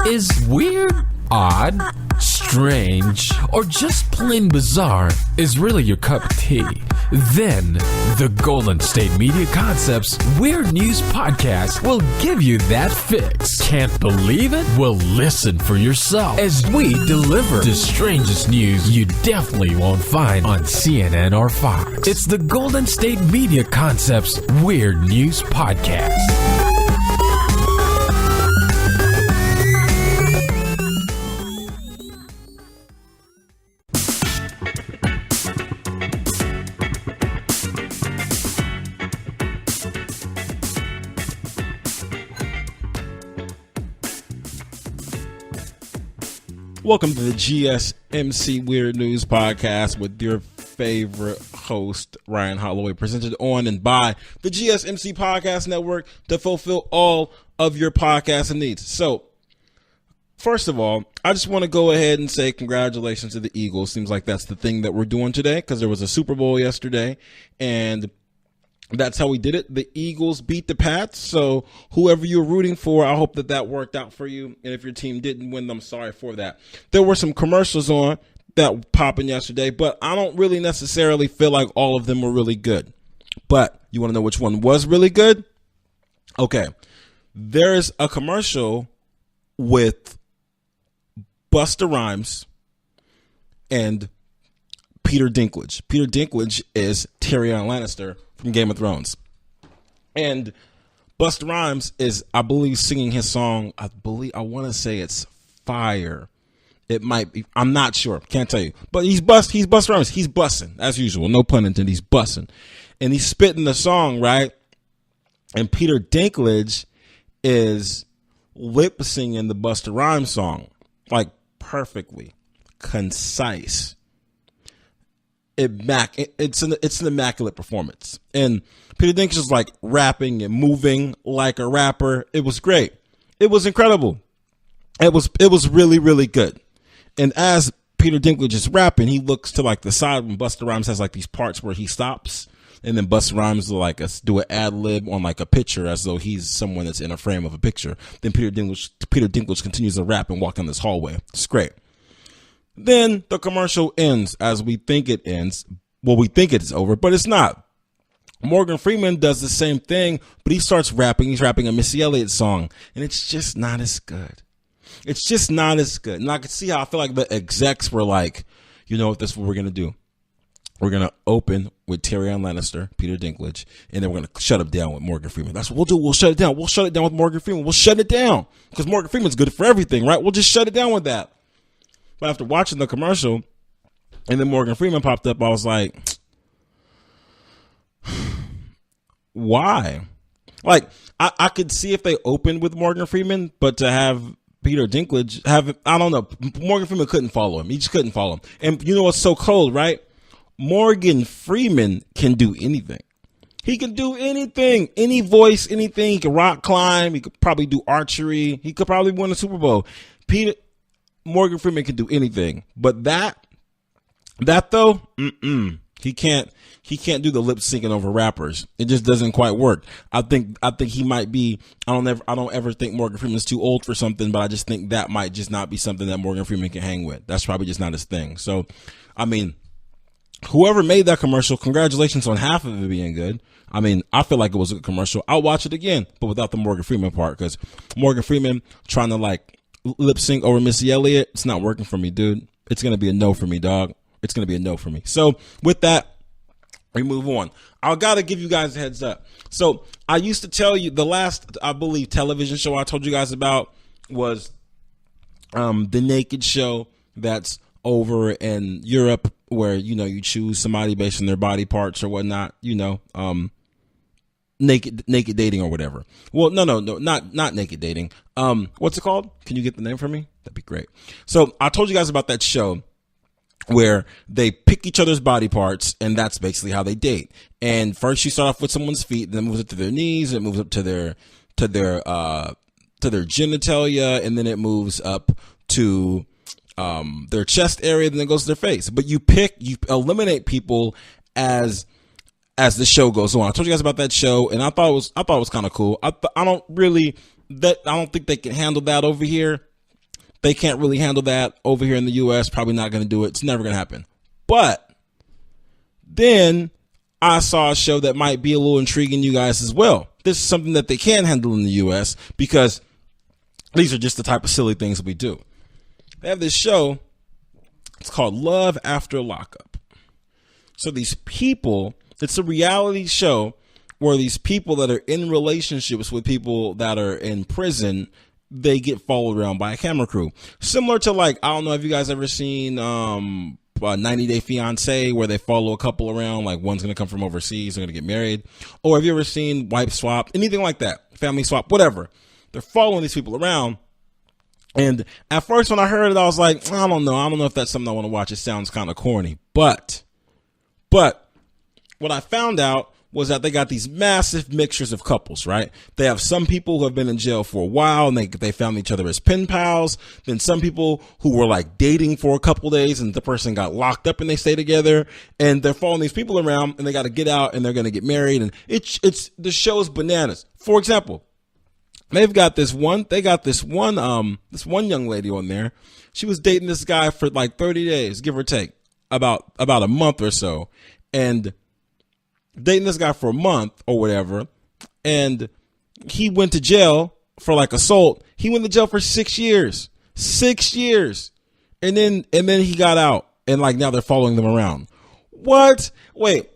Is weird, odd, strange, or just plain bizarre is really your cup of tea? Then the Golden State Media Concepts Weird News Podcast will give you that fix. Can't believe it? Well, listen for yourself as we deliver the strangest news you definitely won't find on CNN or Fox. It's the Golden State Media Concepts Weird News Podcast. Welcome to the GSMC Weird News Podcast with your favorite host, Ryan Holloway, presented on and by the GSMC Podcast Network to fulfill all of your podcasting needs. So, first of all, I just want to go ahead and say congratulations to the Eagles. Seems like that's the thing that we're doing today because there was a Super Bowl yesterday, and that's how we did it. The Eagles beat the Pats, so whoever you're rooting for, I hope that worked out for you. And if your team didn't win, I'm sorry for that. There were some commercials on that were popping yesterday, but I don't really necessarily feel like all of them were really good. But you want to know which one was really good? Okay. There's a commercial with Busta Rhymes and Peter Dinklage. Peter Dinklage is Tyrion Lannister from Game of Thrones. And Busta Rhymes is, I believe, singing his song. I want to say it's Fire. It might be. I'm not sure. Can't tell you. But he's Busta Rhymes. He's busting, as usual. No pun intended. He's busting. And he's spitting the song, right? And Peter Dinklage is lip singing the Busta Rhymes song. Like, perfectly. Concise. It's an immaculate performance. And Peter Dinklage is like rapping and moving like a rapper. It was great. It was incredible. It was really, really good. And as Peter Dinklage is rapping, he looks to like the side when Busta Rhymes has like these parts where he stops. And then Busta Rhymes will like do an ad lib on like a picture as though he's someone that's in a frame of a picture. Then Peter Dinklage continues to rap and walk down this hallway. It's great. Then the commercial ends as we think it ends. Well, we think it's over, but it's not. Morgan Freeman does the same thing, but he starts rapping. He's rapping a Missy Elliott song, and it's just not as good. It's just not as good. And I could see how I feel like the execs were like, you know what, this is what we're going to do. We're going to open with Tyrion Lannister, Peter Dinklage, and then we're going to shut him down with Morgan Freeman. That's what we'll do. We'll shut it down. We'll shut it down with Morgan Freeman. We'll shut it down because Morgan Freeman's good for everything, right? We'll just shut it down with that. But after watching the commercial and then Morgan Freeman popped up, I was like, why? Like, I could see if they opened with Morgan Freeman, but to have Peter Dinklage I don't know. Morgan Freeman couldn't follow him. He just couldn't follow him. And you know what's so cold, right? Morgan Freeman can do anything. He can do anything, any voice, anything. He can rock climb. He could probably do archery. He could probably win a Super Bowl. Morgan Freeman can do anything, but that though, he can't do the lip syncing over rappers. It just doesn't quite work. I think he might be. I don't ever think Morgan Freeman's too old for something, but I just think that might just not be something that Morgan Freeman can hang with. That's probably just not his thing. So, I mean, whoever made that commercial, congratulations on half of it being good. I mean, I feel like it was a good commercial. I'll watch it again, but without the Morgan Freeman part, because Morgan Freeman trying to like lip sync over Missy Elliott, it's not working for me, dude. It's going to be a no for me, dog. It's going to be a no for me. So with that, we move on. I got to give you guys a heads up. So I used to tell you the last, I believe, television show I told you guys about was the Naked Show that's over in Europe where, you know, you choose somebody based on their body parts or whatnot, you know, naked dating or whatever. Well, no, not naked dating. What's it called? Can you get the name for me? That'd be great. So I told you guys about that show where they pick each other's body parts, and that's basically how they date. And first you start off with someone's feet, then it moves up to their knees, it moves up to their genitalia, and then it moves up to their chest area, then it goes to their face. But you eliminate people as the show goes on. I told you guys about that show, and I thought it was kind of cool. I don't think they can handle that over here. They can't really handle that over here in the U.S. Probably not going to do it. It's never going to happen. But then I saw a show that might be a little intriguing to you guys as well. This is something that they can handle in the U.S. because these are just the type of silly things that we do. They have this show. It's called Love After Lockup. So these people, it's a reality show where these people that are in relationships with people that are in prison, they get followed around by a camera crew. Similar to, like, I don't know if you guys ever seen 90 Day Fiance, where they follow a couple around, like one's going to come from overseas, they're going to get married. Or have you ever seen Wipe Swap, anything like that, Family Swap, whatever. They're following these people around. And at first when I heard it, I was like, I don't know if that's something I want to watch. It sounds kind of corny. But what I found out was that they got these massive mixtures of couples, right? They have some people who have been in jail for a while and they found each other as pen pals. Then some people who were like dating for a couple days and the person got locked up and they stay together, and they're following these people around and they got to get out and they're going to get married. And it's the show's bananas. For example, they got this one young lady on there. She was dating this guy for like 30 days, give or take, about a month or so. And dating this guy for a month or whatever, and he went to jail for like assault. He went to jail for 6 years. 6 years. And then he got out, and like now they're following them around. What? Wait.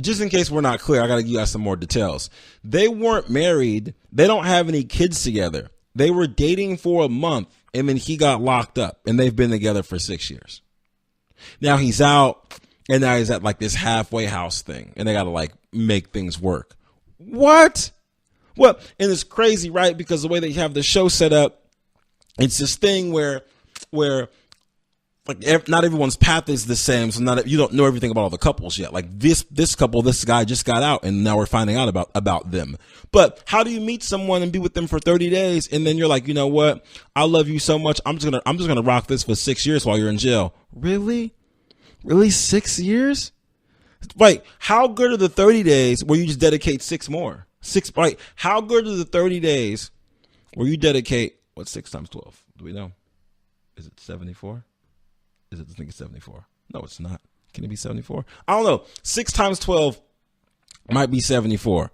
Just in case we're not clear, I got to give you guys some more details. They weren't married. They don't have any kids together. They were dating for a month, and then he got locked up, and they've been together for 6 years. Now he's out, and now he's at like this halfway house thing, and they got to like make things work. What? Well, and it's crazy, right? Because the way they have the show set up, it's this thing where like not everyone's path is the same, so you don't know everything about all the couples yet. Like this couple, this guy just got out, and now we're finding out about them. But how do you meet someone and be with them for 30 days, and then you're like, you know what? I love you so much. I'm just gonna rock this for 6 years while you're in jail. Really 6 years? Right? How good are the 30 days where you just dedicate 6 more? Right? How good are the 30 days where you dedicate 6 times 12? Do we know? Is it 74? I think it's 74. No, it's not. Can it be 74? I don't know. 6 times 12 might be 74,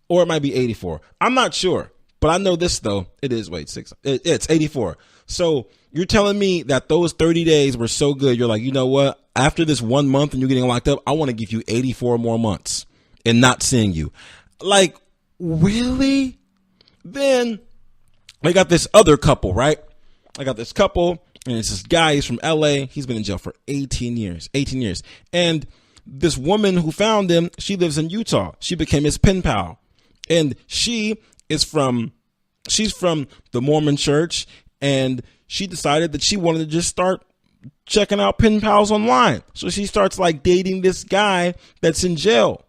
or it might be 84. I'm not sure, but I know this though. It is, it's 84. So you're telling me that those 30 days were so good. You're like, you know what? After this 1 month and you're getting locked up, I want to give you 84 more months and not seeing you. Like, really? Then they got this other couple, right? I got this couple. And it's this guy, he's from LA. He's been in jail for 18 years. And this woman who found him, she lives in Utah. She became his pen pal. And she's from the Mormon church. And she decided that she wanted to just start checking out pen pals online. So she starts like dating this guy that's in jail.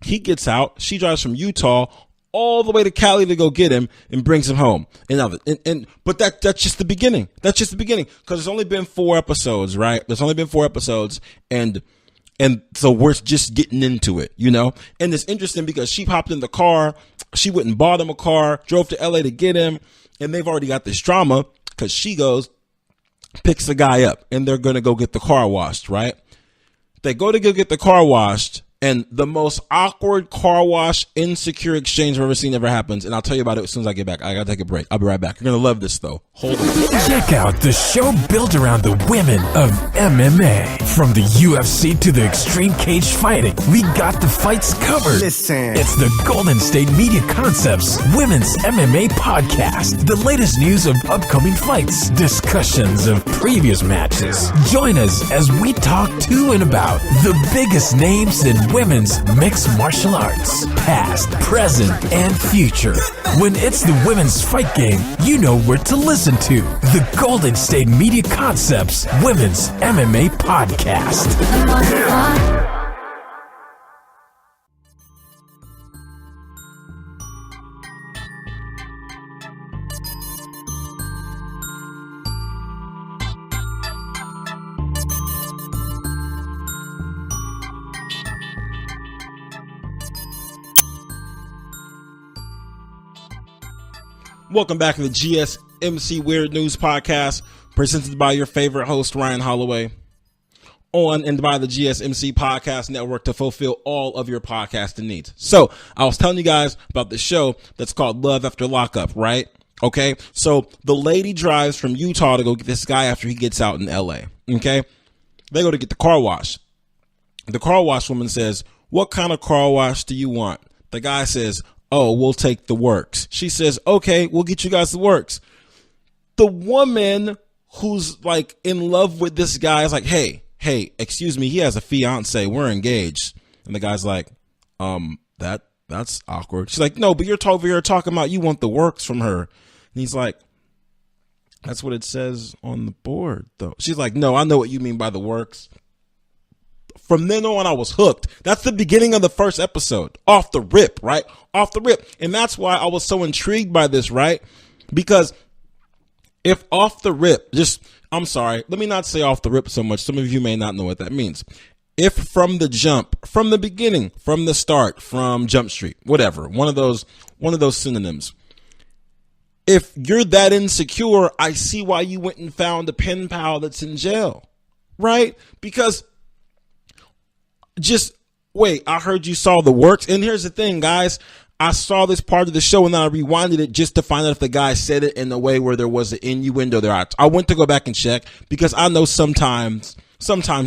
He gets out. She drives from Utah all the way to Cali to go get him and brings him home. But that's just the beginning. That's just the beginning. Because there's only been 4 episodes, right? There's only been 4 episodes, and so we're just getting into it, you know? And it's interesting because she hopped in the car, she went and bought him a car, drove to LA to get him, and they've already got this drama because she picks the guy up, and they're gonna go get the car washed, right? They go get the car washed, and the most awkward car wash insecure exchange I've ever seen ever happens. And I'll tell you about it as soon as I get back. I gotta take a break. I'll be right back. You're gonna love this though. Hold on. Check out the show built around the women of MMA. From the UFC to the extreme cage fighting, we got the fights covered. Listen. It's the Golden State Media Concepts Women's MMA Podcast. The latest news of upcoming fights, discussions of previous matches. Join us as we talk to and about the biggest names in women's mixed martial arts, past, present, and future. When it's the women's fight game, you know where to listen to. The Golden State Media Concepts Women's MMA Podcast. Welcome back to the GSMC Weird News Podcast, presented by your favorite host, Ryan Holloway, on and by the GSMC Podcast Network to fulfill all of your podcasting needs. So, I was telling you guys about the show that's called Love After Lockup, right? Okay, so the lady drives from Utah to go get this guy after he gets out in LA, okay? They go to get the car wash. The car wash woman says, "What kind of car wash do you want?" The guy says, "Oh, we'll take the works." She says, "Okay, we'll get you guys the works." The woman who's like in love with this guy is like, hey, excuse me, he has a fiance. We're engaged. And the guy's like, that's awkward. She's like, "No, but you're over here talking about you want the works from her." And he's like, "That's what it says on the board, though." She's like, "No, I know what you mean by the works." From then on, I was hooked. That's the beginning of the first episode. Off the rip, right? Off the rip. And that's why I was so intrigued by this, right? Because if off the rip, I'm sorry, let me not say off the rip so much. Some of you may not know what that means. If from the jump, from the beginning, from the start, from Jump Street, whatever, one of those synonyms. If you're that insecure, I see why you went and found a pen pal that's in jail, right? Because just wait, I heard you saw the works. And here's the thing, guys. I saw this part of the show and then I rewinded it just to find out if the guy said it in a way where there was an innuendo there. I went to go back and check because I know sometimes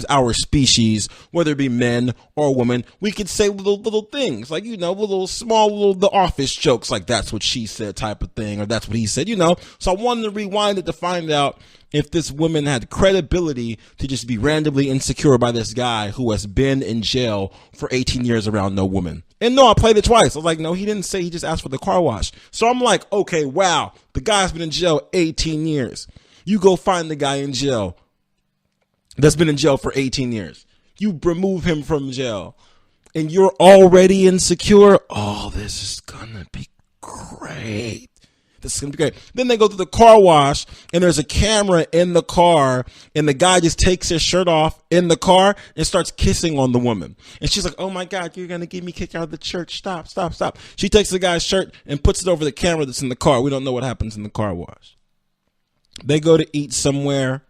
our species, whether it be men or women, we could say little things like, little small the office jokes like "that's what she said" type of thing, or "that's what he said," So I wanted to rewind it to find out if this woman had credibility to just be randomly insecure by this guy who has been in jail for 18 years around no woman. And no, I played it twice. I was like, no, he didn't say, he just asked for the car wash. So I'm like, okay, wow, the guy's been in jail 18 years. You go find the guy in jail that's been in jail for 18 years. You remove him from jail and you're already insecure. Oh, this is gonna be great. This is gonna be great. Then they go to the car wash and there's a camera in the car and the guy just takes his shirt off in the car and starts kissing on the woman. And she's like, "Oh my God, you're gonna get me kicked out of the church. Stop. She takes the guy's shirt and puts it over the camera that's in the car. We don't know what happens in the car wash. They go to eat somewhere.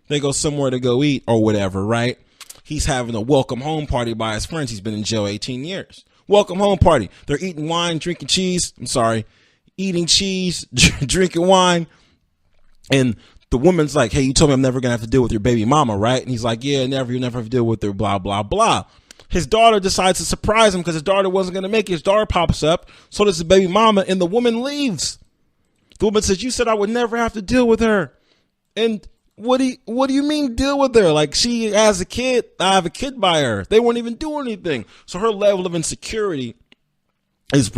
They go somewhere to go eat or whatever, right? He's having a welcome home party by his friends. He's been in jail 18 years. Welcome home party. They're eating wine, drinking cheese. Eating cheese, drinking wine. And the woman's like, "Hey, you told me I'm never going to have to deal with your baby mama, right?" And he's like, "Yeah, you never have to deal with her, blah, blah, blah." His daughter decides to surprise him because his daughter wasn't going to make it. His daughter pops up. So does the baby mama. And the woman leaves. The woman says, "You said I would never have to deal with her." And what do you mean deal with her? Like, she has a kid. I have a kid by her. They won't even do anything. So her level of insecurity is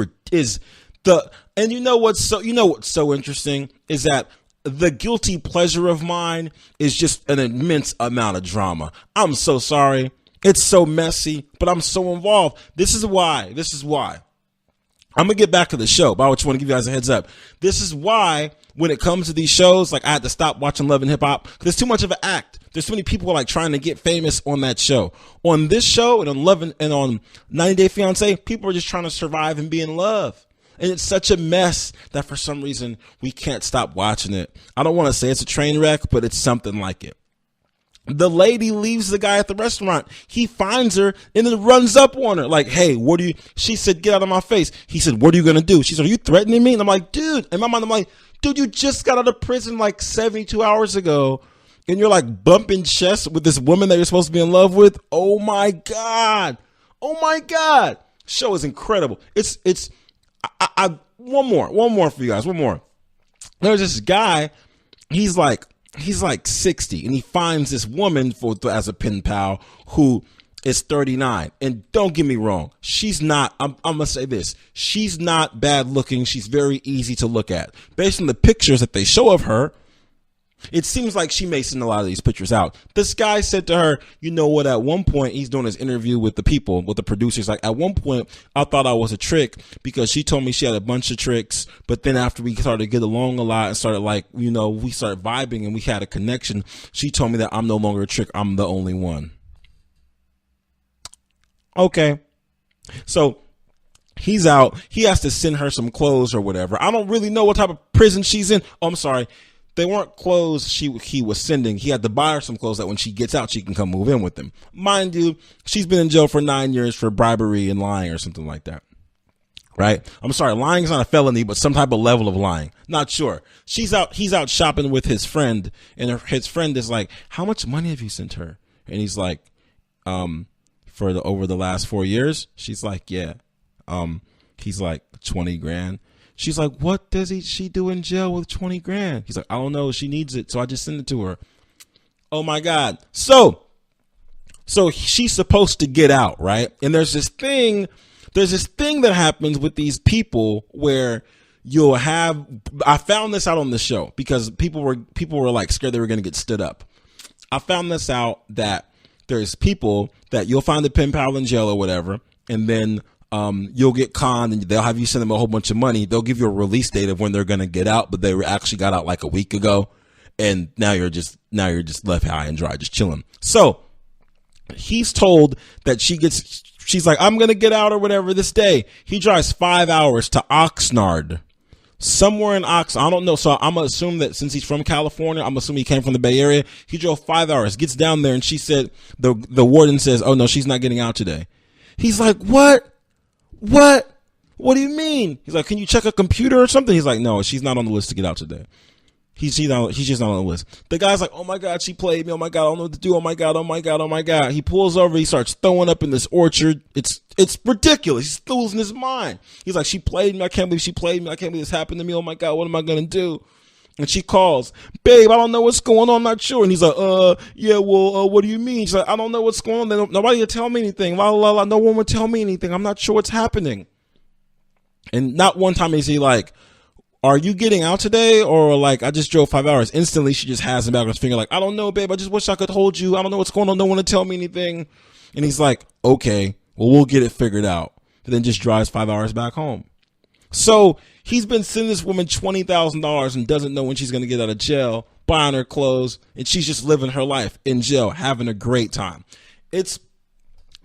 and what's so interesting is that the guilty pleasure of mine is just an immense amount of drama. I'm so sorry. It's so messy, but I'm so involved. This is why. I'm going to get back to the show, but I just want to give you guys a heads up. This is why when it comes to these shows, like I had to stop watching Love and Hip Hop because there's too much of an act. There's so many people like trying to get famous on that show. On this show and on Love and on 90 Day Fiance, people are just trying to survive and be in love. And it's such a mess that for some reason we can't stop watching it. I don't want to say it's a train wreck, but it's something like it. The lady leaves the guy at the restaurant. He finds her and then runs up on her like, "Hey, she said, "Get out of my face." He said, "What are you going to do?" She said, "Are you threatening me?" And I'm like, dude, in my mind, I'm like, dude, you just got out of prison like 72 hours ago. And you're like bumping chests with this woman that you're supposed to be in love with. Oh my God. Show is incredible. One more for you guys. One more. There's this guy. He's like 60 and he finds this woman as a pen pal who is 39. And don't get me wrong. She's not, I'm going to say this. She's not bad looking. She's very easy to look at. Based on the pictures that they show of her, it seems like she may send a lot of these pictures out. This guy said to her, "You know what, at one point," he's doing his interview with the people, with the producers, like, "At one point, I thought I was a trick because she told me she had a bunch of tricks. But then after we started to get along a lot and started we started vibing and we had a connection, she told me that I'm no longer a trick. I'm the only one." Okay. So He's out. He has to send her some clothes or whatever. I don't really know what type of prison she's in. Oh, I'm sorry. They weren't clothes he was sending. He had to buy her some clothes that when she gets out, she can come move in with him. Mind you, she's been in jail for 9 years for bribery and lying or something like that. Right? I'm sorry, lying is not a felony, but some type of level of lying. Not sure. He's out shopping with his friend, and his friend is like, how much money have you sent her? And he's like, over the last 4 years? She's like, yeah. He's like, 20 grand. She's like, what does she do in jail with 20 grand? He's like, I don't know. She needs it. So I just send it to her. Oh my God. So she's supposed to get out, right? And there's this thing that happens with these people where I found this out on the show because people were like scared they were going to get stood up. I found this out that there's people that you'll find a pen pal in jail or whatever. And then, you'll get conned and they'll have you send them a whole bunch of money. They'll give you a release date of when they're going to get out, but they actually got out like a week ago. And now you're just left high and dry, just chilling. So he's told that she's like, I'm going to get out or whatever this day. He drives 5 hours to Oxnard, somewhere in I don't know. So I'm going to assume that since he's from California, I'm assuming he came from the Bay Area. He drove 5 hours, gets down there. And she said, the warden says, oh no, she's not getting out today. He's like, what? What do you mean? He's like, can you check a computer or something? He's like, no, she's not on the list to get out today. He's just not on the list. The guy's like, oh my God, she played me. Oh my God, I don't know what to do. Oh my God, oh my God, oh my God. He pulls over. He starts throwing up in this orchard. It's ridiculous. He's still losing his mind. He's like, she played me. I can't believe she played me. I can't believe this happened to me. Oh my God, what am I going to do? And she calls, babe, I don't know what's going on. I'm not sure. And he's like, yeah, well, what do you mean? She's like, I don't know what's going on. Nobody will tell me anything. La, la, la. No one will tell me anything. I'm not sure what's happening. And not one time is he like, are you getting out today? Or like, I just drove 5 hours. Instantly, she just has him back on his finger like, I don't know, babe. I just wish I could hold you. I don't know what's going on. No one will tell me anything. And he's like, okay, well, we'll get it figured out. And then just drives 5 hours back home. So he's been sending this woman $20,000 and doesn't know when she's going to get out of jail, buying her clothes, and she's just living her life in jail, having a great time. The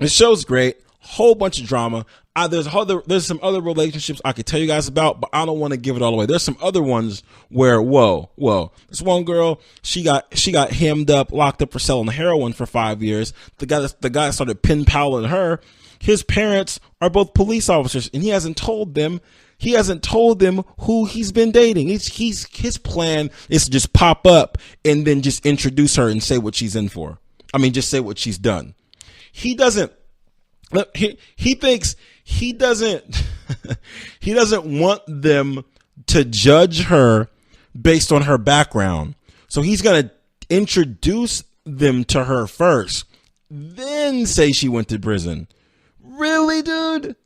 show's great, whole bunch of drama. There's some other relationships I could tell you guys about, but I don't want to give it all away. There's some other ones where, whoa. This one girl, she got hemmed up, locked up for selling heroin for 5 years. The guy started pen paling her. His parents are both police officers, and he hasn't told them who he's been dating. His plan is to just pop up and then just introduce her and say what she's in for. I mean, just say what she's done. He doesn't want them to judge her based on her background. So he's going to introduce them to her first, then say she went to prison. Really, dude?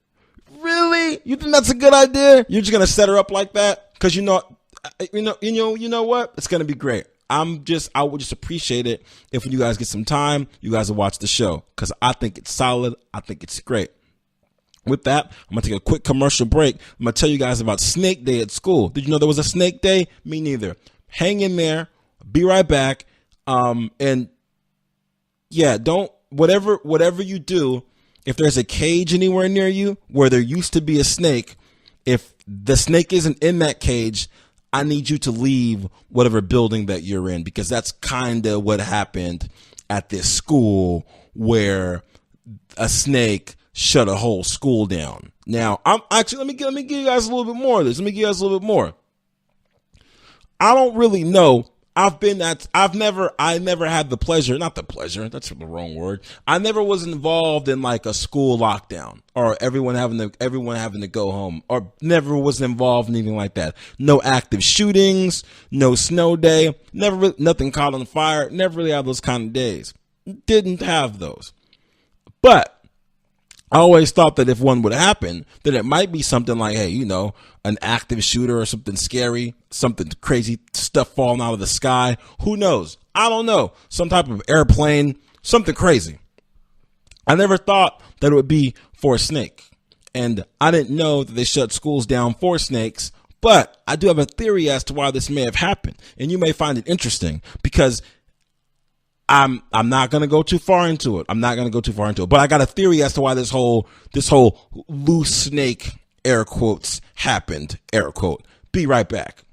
Really? You think that's a good idea? You're just gonna set her up like that? Because you know what? It's gonna be great. I would just appreciate it if when you guys get some time, you guys will watch the show because I think it's solid. I think it's great. With that, I'm gonna take a quick commercial break. I'm gonna tell you guys about Snake Day at school. Did you know there was a Snake Day? Me neither. Hang in there. Be right back. And yeah, whatever you do. If there's a cage anywhere near you where there used to be a snake, if the snake isn't in that cage, I need you to leave whatever building that you're in, because that's kind of what happened at this school where a snake shut a whole school down. Now, let me give you guys a little bit more of this. I don't really know. I never had the pleasure, not the pleasure, that's the wrong word. I never was involved in like a school lockdown or everyone having to go home, or never was involved in anything like that. No active shootings, no snow day, nothing caught on fire, never really had those kind of days. Didn't have those. But I always thought that if one would happen, then it might be something like, hey, an active shooter or something scary, something crazy, stuff falling out of the sky. Who knows? I don't know. Some type of airplane, something crazy. I never thought that it would be for a snake. And I didn't know that they shut schools down for snakes. But I do have a theory as to why this may have happened. And you may find it interesting because I'm not going to go too far into it. But I got a theory as to why this whole loose snake air quotes, happened, air quote. Be right back.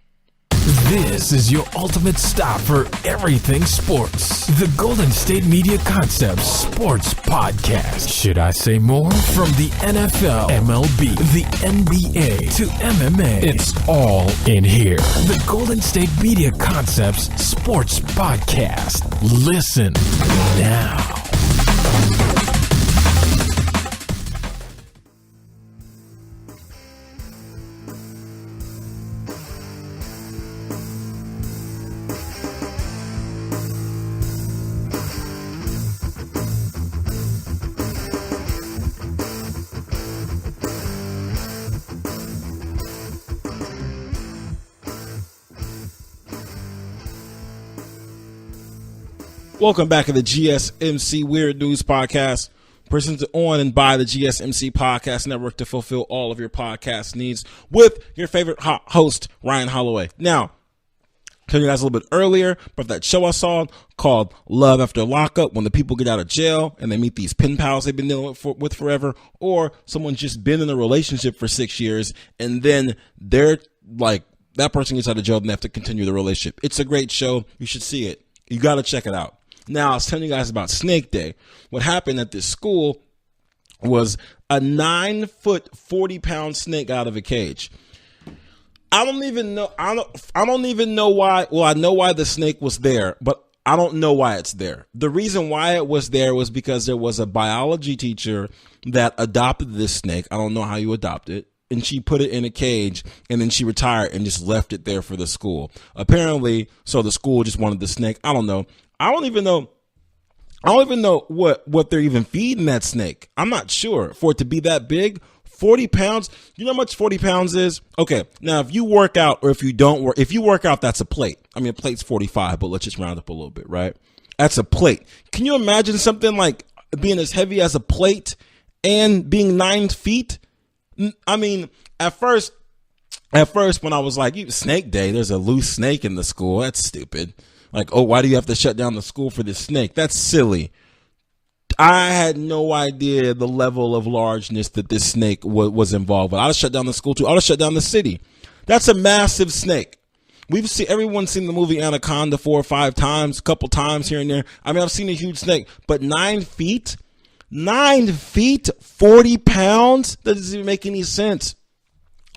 This is your ultimate stop for everything sports. The Golden State Media Concepts Sports Podcast. Should I say more? From the NFL, MLB, the NBA to MMA, it's all in here. The Golden State Media Concepts Sports Podcast. Listen now. Welcome back to the GSMC Weird News Podcast, presented on and by the GSMC Podcast Network to fulfill all of your podcast needs with your favorite host, Ryan Holloway. Now, telling you guys a little bit earlier about that show I saw called Love After Lockup, when the people get out of jail and they meet these pen pals they've been dealing with forever, or someone's just been in a relationship for 6 years and then they're like, that person gets out of jail and they have to continue the relationship. It's a great show. You should see it. You got to check it out. Now, I was telling you guys about Snake Day. What happened at this school was a 9-foot, 40-pound snake out of a cage. I don't even know why. Well, I know why the snake was there, but I don't know why it's there. The reason why it was there was because there was a biology teacher that adopted this snake. I don't know how you adopt it. And she put it in a cage, and then she retired and just left it there for the school. Apparently, so the school just wanted the snake. I don't know. I don't even know what they're even feeding that snake. I'm not sure. For it to be that big, 40 pounds. You know how much 40 pounds is? Okay. Now, if you work out or if you don't work, if you work out, that's a plate. I mean, a plate's 45, but let's just round up a little bit, right? That's a plate. Can you imagine something like being as heavy as a plate and being 9 feet? I mean, at first, when I was like, Snake Day, there's a loose snake in the school. That's stupid. Like, oh, why do you have to shut down the school for this snake? That's silly. I had no idea the level of largeness that this snake was involved with. I'd have shut down the school too. I'd have shut down the city. That's a massive snake. Everyone's seen the movie Anaconda 4 or 5 times, a couple times here and there. I mean, I've seen a huge snake, but 9 feet, 40 pounds? That doesn't even make any sense.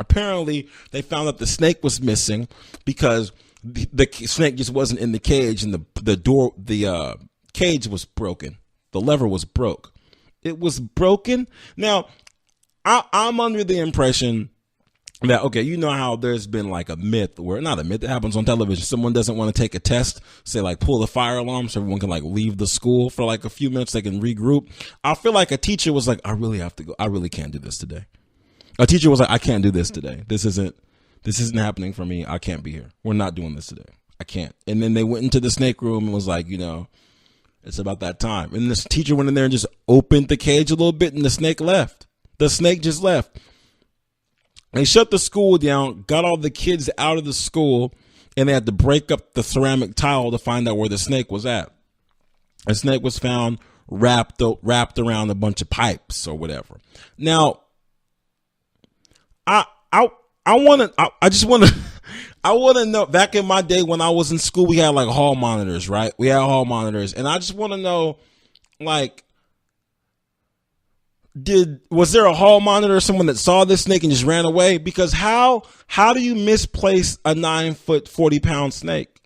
Apparently, they found that the snake was missing because the snake just wasn't in the cage, and the cage was broken. The lever was broke. It was broken. Now, I'm under the impression that, okay, you know how there's been like a myth, where not a myth, it happens on television. Someone doesn't want to take a test, say like pull the fire alarm so everyone can like leave the school for like a few minutes, they can regroup. I feel like a teacher was like, I really have to go. I really can't do this today. A teacher was like, I can't do this today. This isn't happening for me. I can't be here. We're not doing this today. I can't. And then they went into the snake room and was like, it's about that time. And this teacher went in there and just opened the cage a little bit, and the snake left. The snake just left. They shut the school down, got all the kids out of the school, and they had to break up the ceramic tile to find out where the snake was at. The snake was found wrapped around a bunch of pipes or whatever. Now, I want to know, back in my day when I was in school, we had like hall monitors, right? We had hall monitors. And I just want to know, like, was there a hall monitor or someone that saw this snake and just ran away? Because how do you misplace a 9-foot, 40-pound snake?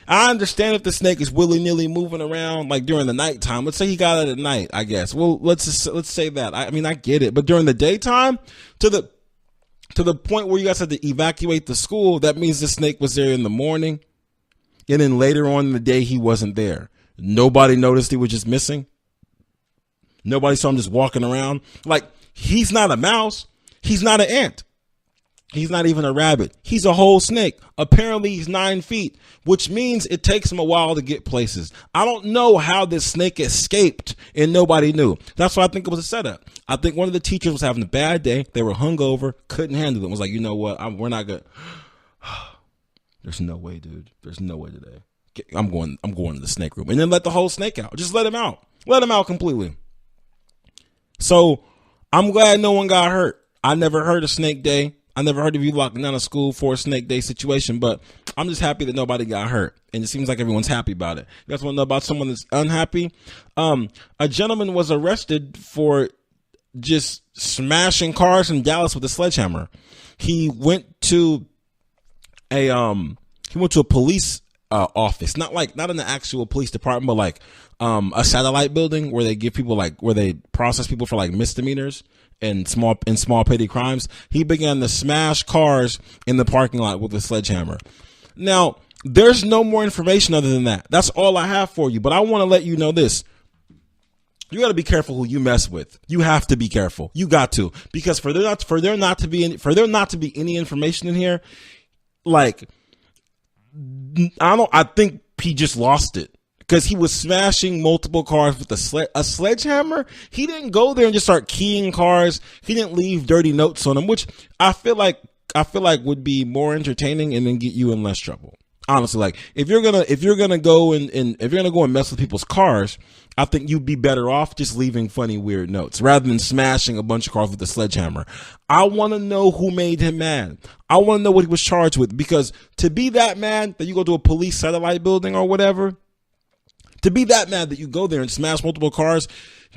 I understand if the snake is willy-nilly moving around like during the nighttime. Let's say he got it at night, I guess. Well, let's say that. I mean, I get it. But during the daytime, to the point where you guys had to evacuate the school, that means the snake was there in the morning, and then later on in the day he wasn't there. Nobody noticed he was just missing. Nobody saw him just walking around. Like, he's not a mouse. He's not an ant. He's not even a rabbit. He's a whole snake. Apparently he's 9 feet, which means it takes him a while to get places. I don't know how this snake escaped and nobody knew. That's why I think it was a setup. I think one of the teachers was having a bad day. They were hungover, couldn't handle it. Was like, you know what? We're not good. There's no way, dude. There's no way today. I'm going to the snake room, and then let the whole snake out. Just let him out. Let him out completely. So I'm glad no one got hurt. I never heard of Snake Day. I never heard of you locking down a school for a Snake Day situation, but I'm just happy that nobody got hurt. And it seems like everyone's happy about it. You guys want to know about someone that's unhappy? A gentleman was arrested for just smashing cars in Dallas with a sledgehammer. He went to a police office, not in the actual police department, but like a satellite building where they give people where they process people for like misdemeanors and small petty crimes. He began to smash cars in the parking lot with a sledgehammer. Now, there's no more information other than that. That's all I have for you. But I want to let you know this. You got to be careful who you mess with. You have to be careful. You got to, because for there not to be any information in here, like I think he just lost it. Because he was smashing multiple cars with a sledgehammer. He didn't go there and just start keying cars. He didn't leave dirty notes on them, which I feel like would be more entertaining and then get you in less trouble. Honestly, like if you're gonna go and mess with people's cars, I think you'd be better off just leaving funny, weird notes rather than smashing a bunch of cars with a sledgehammer. I want to know who made him mad. I want to know what he was charged with, because to be that mad that you go to a police satellite building or whatever. To be that mad that you go there and smash multiple cars,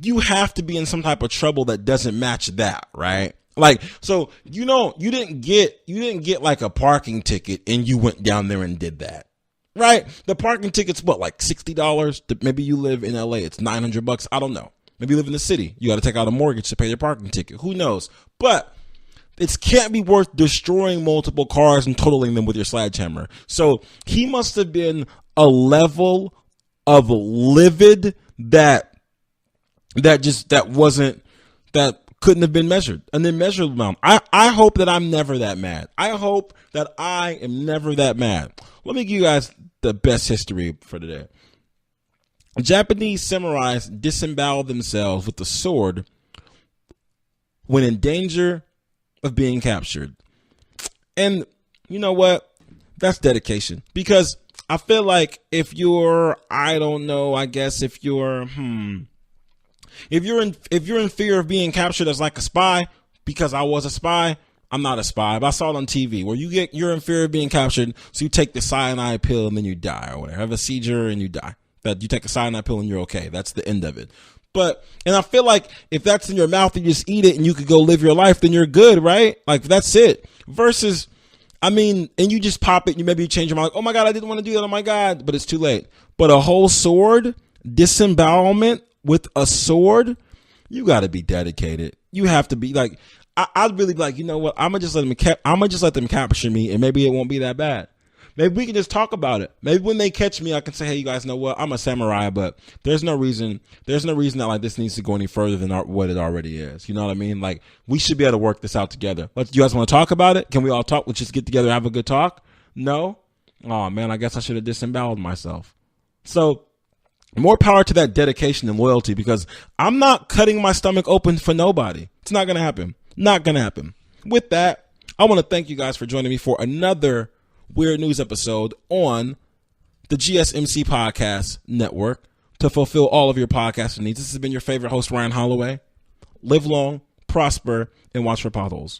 you have to be in some type of trouble that doesn't match that, right? Like, so, you didn't get like a parking ticket and you went down there and did that, right? The parking ticket's what, like $60? Maybe you live in LA, it's $900. I don't know. Maybe you live in the city. You got to take out a mortgage to pay your parking ticket. Who knows? But it can't be worth destroying multiple cars and totaling them with your sledgehammer. So he must have been a level of livid that couldn't have been measured, an immeasurable amount. I hope that I'm never that mad. I hope that I am never that mad. Let me give you guys the best history for today. Japanese samurais disemboweled themselves with a sword when in danger of being captured. And you know what? That's dedication, because I feel like if you're in fear of being captured as like a spy, because I was a spy, I'm not a spy, but I saw it on TV where you're in fear of being captured, so you take the cyanide pill and then you die, or whatever, have a seizure and you die. That you take a cyanide pill and you're okay. That's the end of it. And I feel like if that's in your mouth, you just eat it and you could go live your life, then you're good, right? Like that's it. Versus, and you just pop it, maybe you change your mind, like, oh my God, I didn't want to do that, oh my God, but it's too late. But a whole sword, disembowelment with a sword, you got to be dedicated. You have to be like, I'd really be like, you know what, I'm gonna just let them capture me, and maybe it won't be that bad. Maybe we can just talk about it. Maybe when they catch me, I can say, hey, you guys know what, I'm a samurai, but there's no reason that like this needs to go any further than what it already is. You know what I mean? Like, we should be able to work this out together. You guys want to talk about it? Can we all talk? Let's just get together and have a good talk. No? Oh man, I guess I should have disemboweled myself. So more power to that dedication and loyalty, because I'm not cutting my stomach open for nobody. It's not going to happen. Not going to happen. With that, I want to thank you guys for joining me for another Weird News episode on the GSMC Podcast Network to fulfill all of your podcasting needs. This has been your favorite host, Ryan Holloway. Live long, prosper, and watch for potholes.